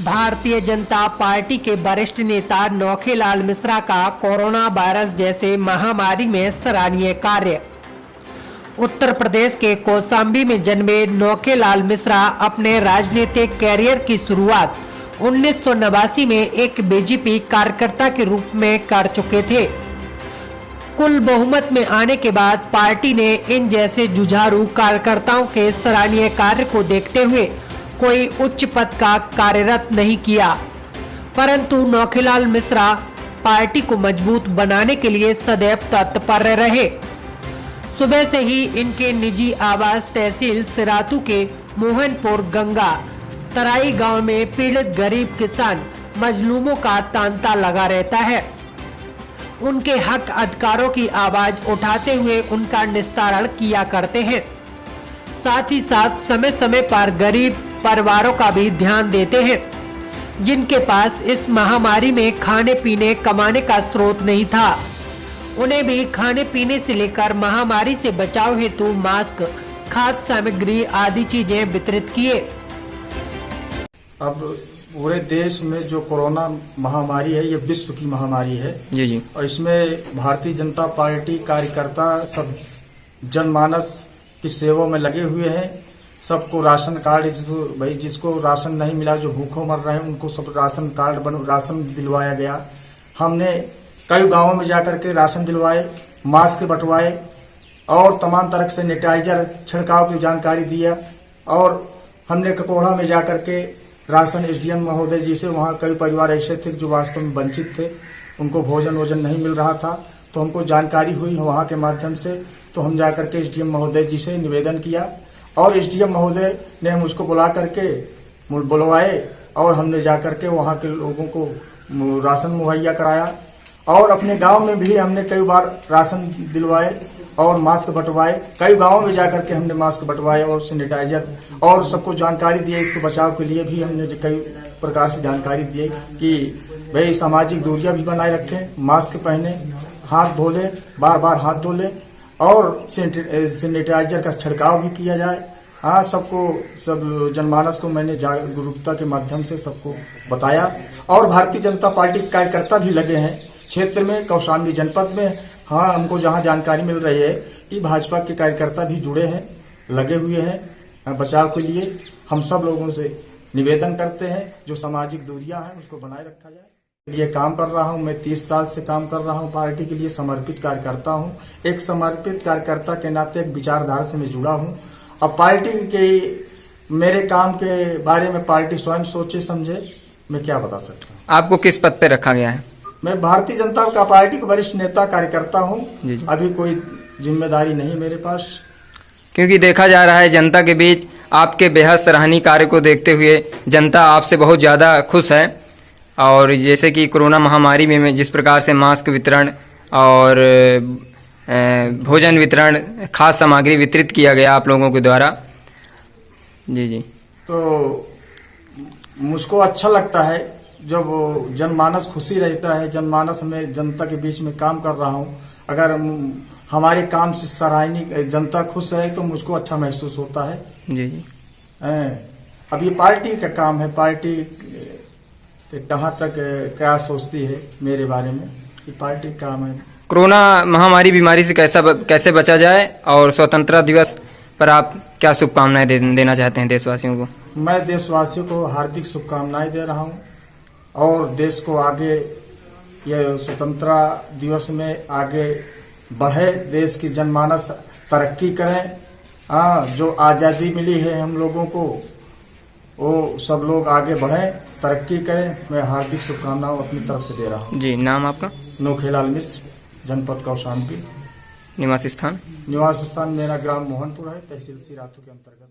Bharatiya Janata party के वरिष्ठ नेता नौखेलाल मिश्रा का कोरोना वायरस जैसे महामारी में सराहनीय कार्य। उत्तर प्रदेश के कौशाम्बी में जन्मे नौखेलाल मिश्रा अपने राजनीतिक कैरियर की शुरुआत 1989 में एक बीजेपी कार्यकर्ता के रूप में कर चुके थे। कुल बहुमत में आने के बाद पार्टी ने इन जैसे जुझारू कार्यकर्ताओं के सराहनीय कार्य को देखते हुए कोई उच्च पद का कार्यरत नहीं किया, परंतु नौखेलाल मिश्रा पार्टी को मजबूत बनाने के लिए सदैव तत्पर रहे। सुबह से ही इनके निजी आवास तहसील सिरातू के मोहनपुर गंगा तराई गांव में पीड़ित गरीब किसान मजलूमों का तांता लगा रहता है। उनके हक अधिकारों की आवाज उठाते हुए उनका निस्तारण किया करते हैं। साथ ही साथ समय समय पर गरीब परिवारों का भी ध्यान देते हैं, जिनके पास इस महामारी में खाने पीने कमाने का स्रोत नहीं था। उन्हें भी खाने पीने से लेकर महामारी से बचाव हेतु मास्क, खाद्य सामग्री आदि चीजें वितरित किए। अब पूरे देश में जो कोरोना महामारी है, ये विश्व की महामारी है जी। और इसमें भारतीय जनता पार्टी कार्यकर्ता सब जनमानस की सेवा में लगे हुए हैं। सबको राशन कार्ड, भाई जिसको राशन नहीं मिला, जो भूखों मर रहे हैं, उनको सब राशन कार्ड राशन दिलवाया गया। हमने कई गांवों में जाकर के राशन दिलवाए, मास्क बंटवाए और तमाम तरह से सैनिटाइजर छिड़काव की जानकारी दिया। और हमने ककोड़ा में जाकर के राशन एसडीएम महोदय जी से, वहाँ कई परिवार ऐसे थे जो वास्तव में वंचित थे, उनको भोजन नहीं मिल रहा था, तो हमको जानकारी हुई वहाँ के माध्यम से। तो हम जाकर के एसडीएम महोदय जी से निवेदन किया और एसडीएम महोदय ने मुझको बुला करके बुलवाए और हमने जाकर के वहाँ के लोगों को राशन मुहैया कराया। और अपने गांव में भी हमने कई बार राशन दिलवाए और मास्क बंटवाए। कई गांवों में जाकर के हमने मास्क बंटवाए और सैनिटाइजर और सबको जानकारी दी। इसके बचाव के लिए भी हमने कई प्रकार से जानकारी दी कि भाई सामाजिक दूरियां भी बनाए रखें, मास्क पहने, हाथ धो ले, बार बार हाथ धो ले और सैनिटाइजर का छिड़काव भी किया जाए। हाँ, सब जनमानस को मैंने जागरूकता के माध्यम से सबको बताया। और भारतीय जनता पार्टी के कार्यकर्ता भी लगे हैं क्षेत्र में, कौशाम्बी जनपद में। हाँ, हमको जहाँ जानकारी मिल रही है कि भाजपा के कार्यकर्ता भी जुड़े हैं, लगे हुए हैं बचाव के लिए। हम सब लोगों से निवेदन करते हैं जो सामाजिक दूरियां हैं उसको बनाए रखा जाए। ये काम कर रहा हूँ मैं, 30 साल से काम कर रहा हूँ पार्टी के लिए, समर्पित कार्यकर्ता हूँ। एक समर्पित कार्यकर्ता के नाते एक विचारधारा से मैं जुड़ा हूँ। अब पार्टी के मेरे काम के बारे में पार्टी स्वयं सोचे समझे, मैं क्या बता सकता हूँ। आपको किस पद पे रखा गया है? मैं भारतीय जनता पार्टी का वरिष्ठ नेता कार्यकर्ता हूँ। अभी कोई जिम्मेदारी नहीं मेरे पास, क्योंकि देखा जा रहा है जनता के बीच आपके बेहद सराहनीय कार्य को देखते हुए जनता आपसे बहुत ज़्यादा खुश है। और जैसे कि कोरोना महामारी में जिस प्रकार से मास्क वितरण और भोजन वितरण, खाद्य सामग्री वितरित किया गया आप लोगों के द्वारा, जी, तो मुझको अच्छा लगता है जब जनमानस खुशी रहता है। जनमानस में जनता के बीच में काम कर रहा हूँ, अगर हमारे काम से सराहनीय जनता खुश है तो मुझको अच्छा महसूस होता है जी। अब ये पार्टी का काम है, पार्टी कहाँ तक क्या सोचती है मेरे बारे में, ये पार्टी का काम है। कोरोना महामारी बीमारी से कैसे बचा जाए और स्वतंत्रता दिवस पर आप क्या शुभकामनाएं देना चाहते हैं देशवासियों को? मैं देशवासियों को हार्दिक शुभकामनाएं दे रहा हूँ और देश को आगे ये स्वतंत्रता दिवस में आगे बढ़े, देश की जनमानस तरक्की करें। हाँ, जो आज़ादी मिली है हम लोगों को, वो सब लोग आगे बढ़ें, तरक्की करें। मैं हार्दिक शुभकामनाएं अपनी तरफ से दे रहा हूँ जी। नाम आपका? नौखेलाल मिश्र, जनपद कौशाम्बी। निवास स्थान? निवास स्थान मेरा ग्राम मोहनपुर है, तहसील सिरातू के अंतर्गत।